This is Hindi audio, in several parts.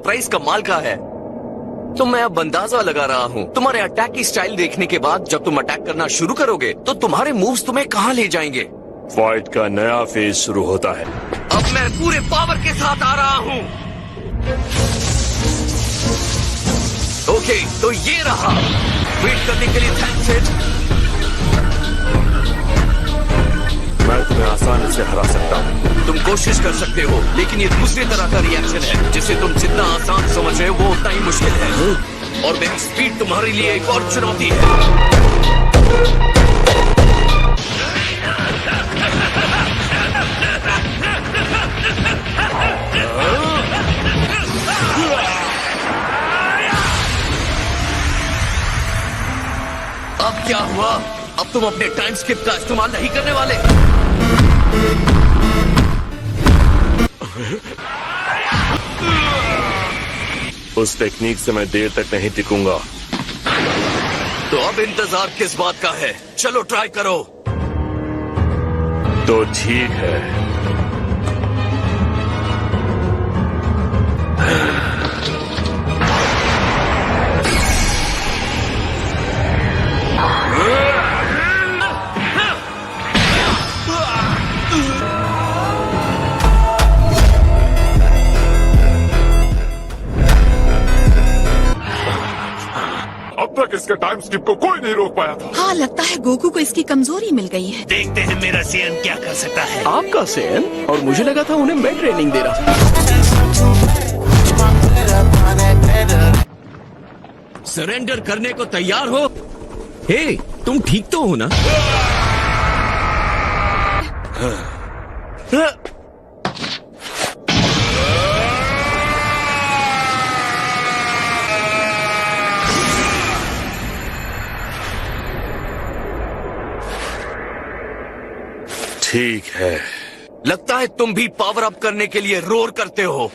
सरप्राइज कमाल का है। तो मैं अब अंदाजा लगा रहा हूँ तुम्हारे अटैक की स्टाइल देखने के बाद, जब तुम अटैक करना शुरू करोगे तो तुम्हारे मूव्स तुम्हें कहाँ ले जाएंगे। फाइट का नया फेज शुरू होता है। अब मैं पूरे पावर के साथ आ रहा हूँ। ओके, तो ये रहा। वेट करने के लिए थैंक्स इट। मैं तुम्हें आसानी से हरा सकता हूँ। तुम कोशिश कर सकते हो, लेकिन ये दूसरी तरह का रिएक्शन है जिसे तुम जितना आसान समझ रहे हो वो उतना ही मुश्किल है। और मेरी स्पीड तुम्हारे लिए एक और चुनौती है। अब क्या हुआ? अब तुम अपने टाइम स्किप का इस्तेमाल नहीं करने वाले? उस टेक्निक से मैं देर तक नहीं टिकूंगा। तो अब इंतजार किस बात का है? चलो ट्राई करो। तो ठीक है। अब तक इसके टाइम स्किप को कोई नहीं रोक पाया था। हाँ, लगता है गोकू को इसकी कमजोरी मिल गई है। देखते हैं मेरा सीएन क्या कर सकता है। आपका सेन? और मुझे लगा था उन्हें मैं ट्रेनिंग दे रहा। सरेंडर करने को तैयार हो? हे, तुम ठीक तो हो ना? ठीक है। लगता है तुम भी पावर अप करने के लिए रोर करते हो।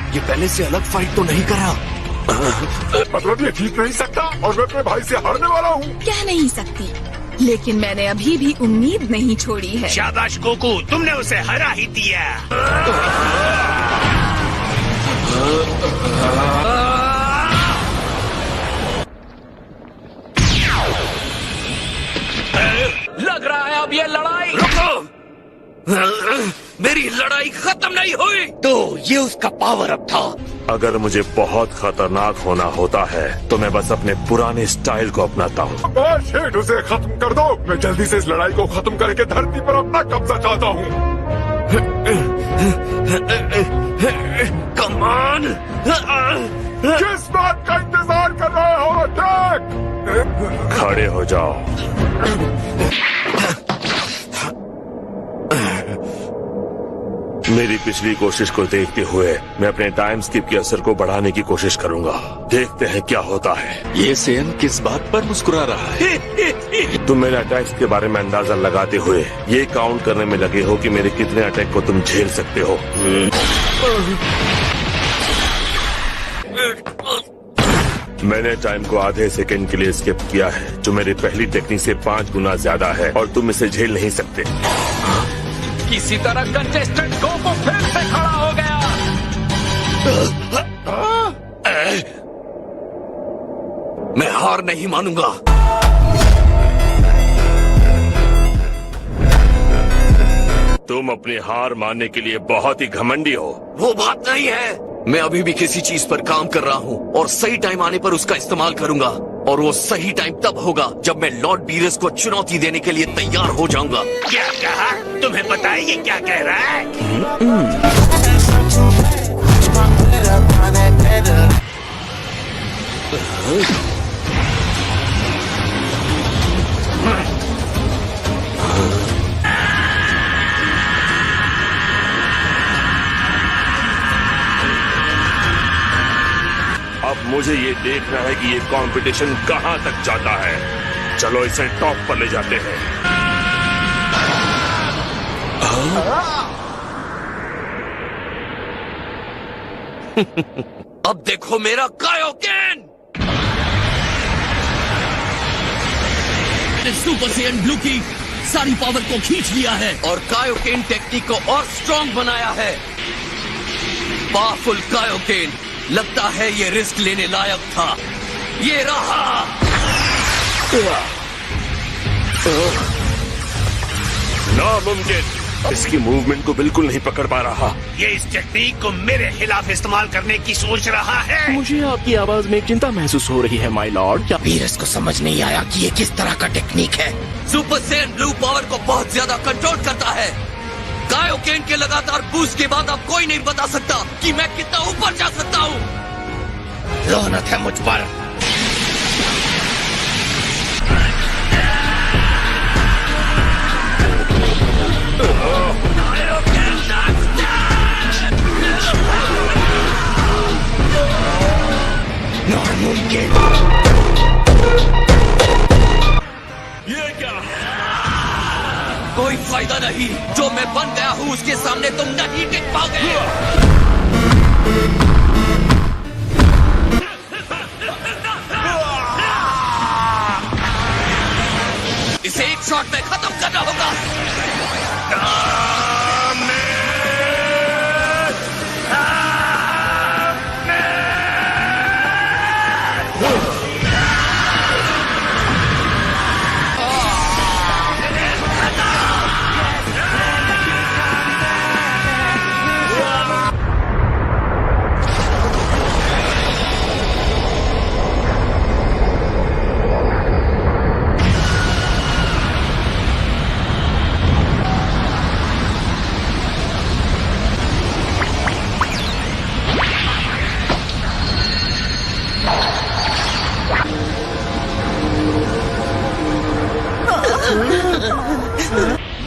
ये पहले से अलग फाइट तो नहीं करा। मतलब ये जीत नहीं सकता और मैं अपने भाई से हारने वाला हूँ। कह नहीं सकती, लेकिन मैंने अभी भी उम्मीद नहीं छोड़ी है। शाबाश गोकू, तुमने उसे हरा ही दिया। लग रहा है अब ये लड़ाई। रुको, मेरी लड़ाई खत्म नहीं हुई। तो ये उसका पावर अप था। अगर मुझे बहुत खतरनाक होना होता है तो मैं बस अपने पुराने स्टाइल को अपनाता हूँ। बस शेट, उसे खत्म कर दो। मैं जल्दी से इस लड़ाई को खत्म करके धरती पर अपना कब्जा चाहता हूँ। Come on. किस बात का इंतजार कर रहे हो? अटैक! खड़े हो जाओ। मेरी पिछली कोशिश को देखते हुए मैं अपने टाइम स्किप के असर को बढ़ाने की कोशिश करूंगा। देखते हैं क्या होता है। ये सेन किस बात पर मुस्कुरा रहा है? तुम मेरे अटैक्स के बारे में अंदाजा लगाते हुए ये काउंट करने में लगे हो कि मेरे कितने अटैक को तुम झेल सकते हो। मैंने टाइम को आधे सेकंड के लिए स्किप किया है, जो मेरी पहली टेक्निक से 5 गुना ज्यादा है, और तुम इसे झेल नहीं सकते। किसी तरह कंटेस्टेंट गोकू फिर से खड़ा हो गया। मैं हार नहीं मानूंगा। तुम अपनी हार मानने के लिए बहुत ही घमंडी हो। वो बात नहीं है। मैं अभी भी किसी चीज पर काम कर रहा हूँ और सही टाइम आने पर उसका इस्तेमाल करूंगा। और वो सही टाइम तब होगा जब मैं लॉर्ड बीरस को चुनौती देने के लिए तैयार हो जाऊंगा। क्या कहा? तुम्हें पता है ये क्या कह रहा है? अब मुझे ये देखना है कि ये कंपटीशन कहां तक जाता है। चलो इसे टॉप पर ले जाते हैं। अब देखो मेरा कायोकेन। सुपर सेयन ब्लू की सारी पावर को खींच लिया है और कायोकेन टेक्निक को और स्ट्रॉन्ग बनाया है। पावरफुल कायोकेन, लगता है ये रिस्क लेने लायक था। ये रहा। नामुमकिन, इसकी मूवमेंट को बिल्कुल नहीं पकड़ पा रहा। ये इस टेक्निक को मेरे खिलाफ इस्तेमाल करने की सोच रहा है। मुझे आपकी आवाज में एक चिंता महसूस हो रही है माय लॉर्ड। क्या वीरस को समझ नहीं आया कि ये किस तरह का टेक्निक है। सुपर सेयन ब्लू पावर को बहुत ज्यादा कंट्रोल करता है। कायोकेन के लगातार बूस्ट के बाद अब कोई नहीं बता सकता कि मैं कितना ऊपर जा सकता हूँ। लानत है मुझ पर। नामुमकिन। ये क्या? कोई फायदा नहीं, जो मैं बन गया हूँ उसके सामने तुम नहीं टिक पाओगे। इसे एक शॉट में खत्म करना होगा।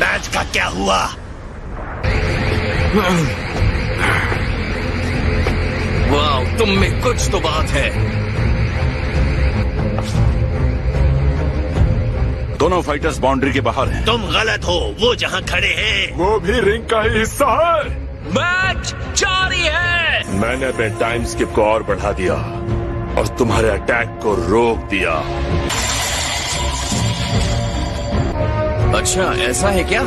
मैच का क्या हुआ? वाह, तुम में कुछ तो बात है। दोनों फाइटर्स बाउंड्री के बाहर हैं। तुम गलत हो, वो जहाँ खड़े हैं वो भी रिंग का ही हिस्सा है। मैच जारी है। मैंने अपने टाइम स्किप को और बढ़ा दिया और तुम्हारे अटैक को रोक दिया। अच्छा, ऐसा है क्या?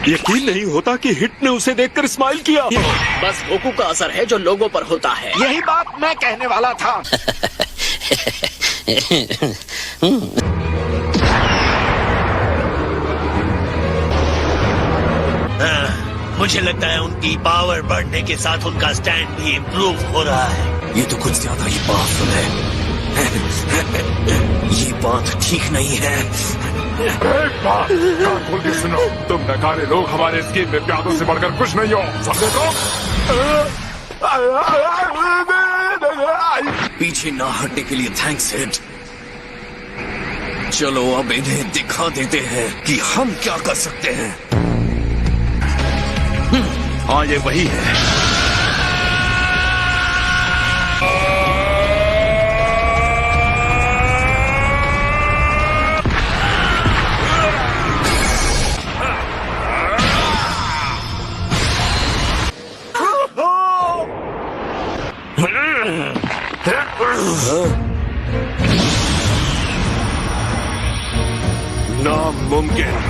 यकीन नहीं होता कि हिट ने उसे देखकर स्माइल किया। बस गोकू का असर है जो लोगों पर होता है। यही बात मैं कहने वाला था। मुझे लगता है उनकी पावर बढ़ने के साथ उनका स्टैंड भी इम्प्रूव हो रहा है। ये तो कुछ ज्यादा ही पावरफुल है। ये बात ठीक नहीं है। एक बात कान खोल के सुनो, तुम नकारे लोग हमारे स्कीम में प्यादों से बढ़कर कुछ नहीं हो, समझे तो? पीछे ना हटने के लिए थैंक्स हेड। चलो अब इन्हें दिखा देते हैं कि हम क्या कर सकते हैं। हाँ, ये वही है। नामुमकिन।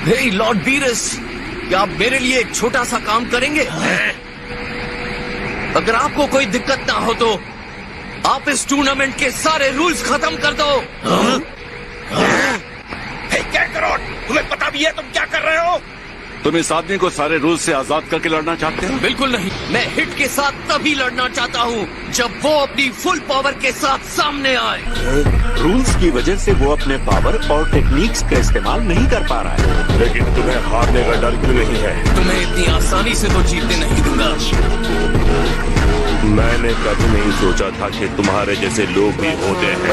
हे लॉर्ड वीरस, क्या आप मेरे लिए एक छोटा सा काम करेंगे? अगर आपको कोई दिक्कत ना हो तो आप इस टूर्नामेंट के सारे रूल्स खत्म कर दो। क्या करो? तुम्हें पता भी है तुम क्या कर रहे हो? तुम इस आदमी को सारे रूल से आजाद करके लड़ना चाहते हो? बिल्कुल नहीं। मैं हिट के साथ तभी लड़ना चाहता हूँ जब वो अपनी फुल पावर के साथ सामने आए। रूल्स की वजह से वो अपने पावर और टेक्निक्स का इस्तेमाल नहीं कर पा रहा है। लेकिन तुम्हें हारने का डर क्यों नहीं है? तुम्हें इतनी आसानी से तो जीतने नहीं दूंगा। मैंने कभी नहीं सोचा था कि तुम्हारे जैसे लोग भी होते हैं।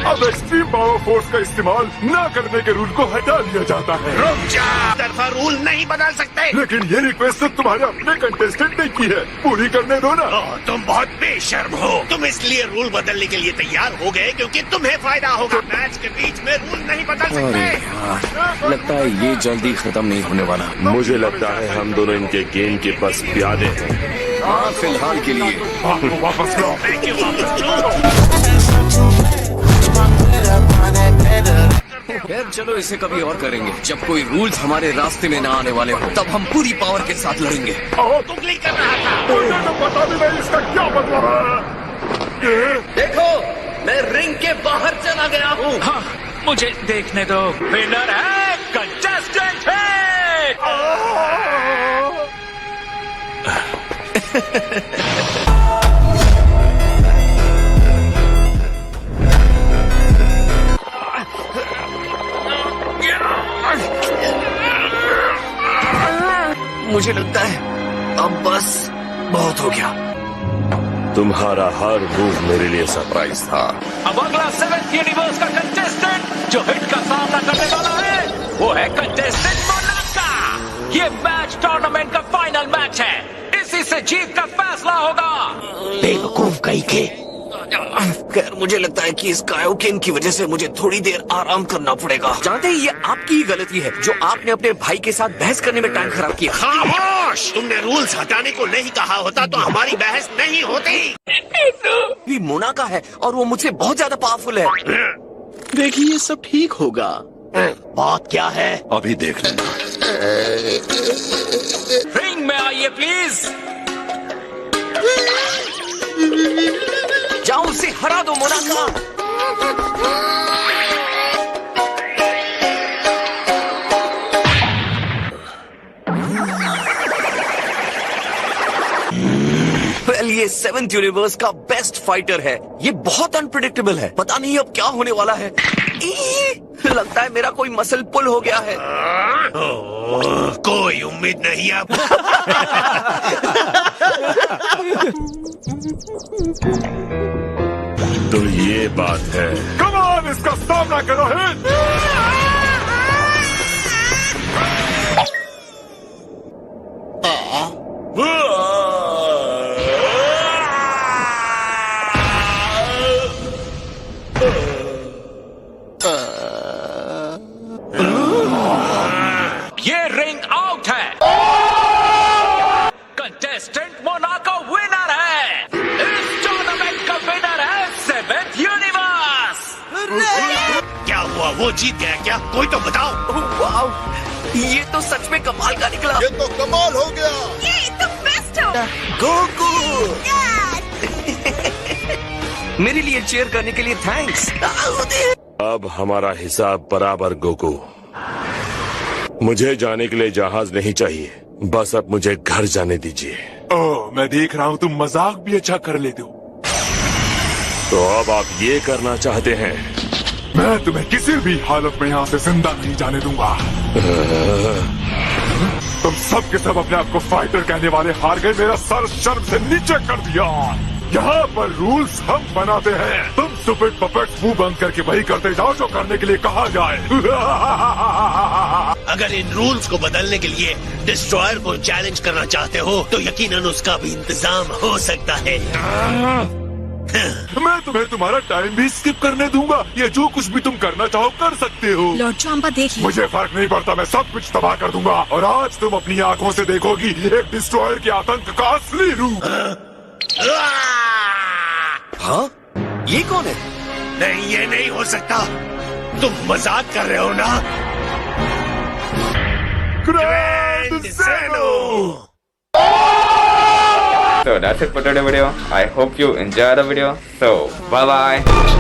अब एक्सट्रीम पावर फोर्स का इस्तेमाल न करने के रूल को हटा दिया जाता है। रुक जा, तरफा रूल नहीं बदल सकते। लेकिन ये रिक्वेस्ट तो तुम्हारे अपने कंटेस्टेंट ने की है, पूरी करने दो ना। ओह, तुम बहुत बेशर्म हो। तुम इसलिए रूल बदलने के लिए तैयार हो गए क्योंकि तुम्हें फायदा होगा। मैच के बीच में रूल नहीं बदल सकते। लगता है ये जल्दी खत्म नहीं होने वाला। मुझे लगता है हम दोनों इनके गेम के बस प्यादे हैं। हाँ, फिलहाल के लिए। बात को वापस लो। मैं क्यों वापस लूं? खैर चलो इसे कभी और करेंगे जब कोई रूल्स हमारे रास्ते में ना आने वाले हो। तब हम पूरी पावर के साथ लड़ेंगे। तुगली कर रहा था। मुझे तो पता भी नहीं इसका क्या मतलब है। देखो, मैं रिंग के बाहर चला गया हूँ। हाँ, मुझे देखने दो। विनर है कंटेस्टेंट हिट। मुझे लगता है अब बस बहुत हो गया। तुम्हारा हर मूव मेरे लिए सरप्राइज था। अब अगला 7th यूनिवर्स का कंटेस्टेंट जो हिट का सामना करने वाला है वो है कंटेस्टेंट मोनाका। ये मैच टूर्नामेंट का फाइनल मैच है। इसी से जीत का फैसला होगा। बेवकूफ कहीं के। खैर मुझे लगता है कि इस कायोकेन की वजह से मुझे थोड़ी देर आराम करना पड़ेगा। जानते हैं ये आपकी ही गलती है जो आपने अपने भाई के साथ बहस करने में टाइम खराब किया। खामोश! तुमने रूल्स हटाने को नहीं कहा होता तो हमारी बहस नहीं होती। भी मोनाका है और वो मुझसे बहुत ज्यादा पावरफुल है। देखिए ये सब ठीक होगा। बात क्या है? अभी देख लेना। रिंग में आइए प्लीज। जाओ उसे हरा दो मोनाका। वेल ये 7th यूनिवर्स का बेस्ट फाइटर है। ये बहुत अनप्रिडिक्टेबल है। पता नहीं अब क्या होने वाला है। लगता है मेरा कोई मसल पुल हो गया है। कोई उम्मीद नहीं अब। तो ये बात है। कमान इसका सामना करो। हिट। ये रिंग आउट है। कंटेस्टेंट मोनाको विनर है। इस टूर्नामेंट का विनर है 7th यूनिवर्स। क्या हुआ? वो जीत गया क्या? कोई तो बताओ। वाह, ये तो सच में कमाल का निकला। ये तो कमाल हो गया। ये तो बेस्ट हो। गोकू। मेरे लिए चेयर करने के लिए थैंक्स। अब हमारा हिसाब बराबर गोकू। मुझे जाने के लिए जहाज नहीं चाहिए, बस अब मुझे घर जाने दीजिए। ओह, मैं देख रहा हूँ तुम मजाक भी अच्छा कर लेते हो। तो अब आप ये करना चाहते हैं? मैं तुम्हें किसी भी हालत में यहाँ से जिंदा नहीं जाने दूंगा। तुम सब के सब अपने आप को फाइटर कहने वाले हार गए। मेरा सर शर्म से नीचे कर दिया। यहाँ पर रूल्स हम बनाते हैं। तुम स्टूपिड पपेट्स मुंह बंद करके वही करते जाओ जो करने के लिए कहा जाए। अगर इन रूल्स को बदलने के लिए डिस्ट्रॉयर को चैलेंज करना चाहते हो तो यकीनन उसका भी इंतजाम हो सकता है। मैं तुम्हें तुम्हारा टाइम भी स्किप करने दूंगा। ये जो कुछ भी तुम करना चाहो कर सकते हो। लॉर्ड चांपा देखिए। मुझे फर्क नहीं पड़ता, मैं सब कुछ तबाह कर दूंगा। और आज तुम अपनी आंखों से देखोगी एक डिस्ट्रॉयर के आतंक का असली रूप। हाँ? ये कौन है? नहीं, ये नहीं हो सकता। तुम मजाक कर रहे हो ना? Grand Zeno. So that's it for today's video. I hope you enjoyed the video. So bye bye.